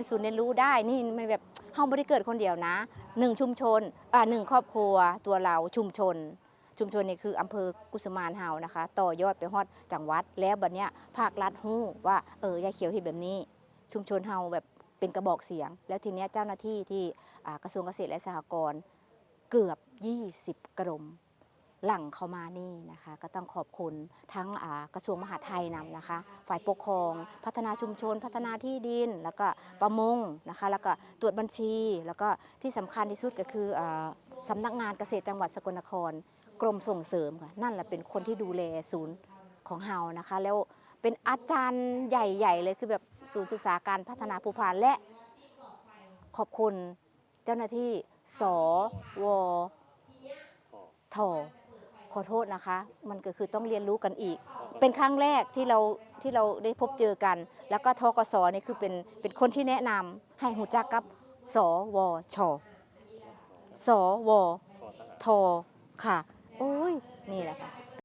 ศูนย์เรียนรู้ได้นี่มันแบบเฮาบ่ได้เกิดคนเดียวนะ1ชุมชน1ครอบครัวตัวเราชุมชนนี่คืออำเภอกุสุมานเฮานะคะต่อยอดไปฮอดจังหวัดแล้วบัดเนี้ยภาครัฐฮู้ว่ายายเขียวเฮ็ดแบบนี้ชุมชนเฮาแบบเป็นกระบอกเสียงแล้วทีเนี้ยเจ้าหน้าที่ที่กระทรวงเกษตรและสหกรณ์เกือบ20กรมหลั่งเข้ามานี่นะคะก็ต้องขอบคุณทั้งกระทรวงมหาดไทยนำนะคะฝ่ายปกครองพัฒนาชุมชนพัฒนาที่ดินแล้วก็ประมงนะคะแล้วก็ตรวจบัญชีแล้วก็ที่สำคัญที่สุดก็คือสำนักงานเกษตรจังหวัดสกลนครกรมส่งเสริมค่ะนั่นแหละเป็นคนที่ดูแลศูนย์ของเฮานะคะแล้วเป็นอาจารย์ใหญ่ๆเลยคือแบบศูนย์ศึกษาการพัฒนาภูพานและขอบคุณเจ้าหน้าที่สวท ขอโทษนะคะมันก็คือต้องเรียนรู้กันอีกเป็นครั้งแรกที่เราได้พบเจอกันแล้วก็ทกสนี่คือเป็นคนที่แนะนำให้หูจักกับสวชสวทค่ะโอ้ยนี่แหละค่ะ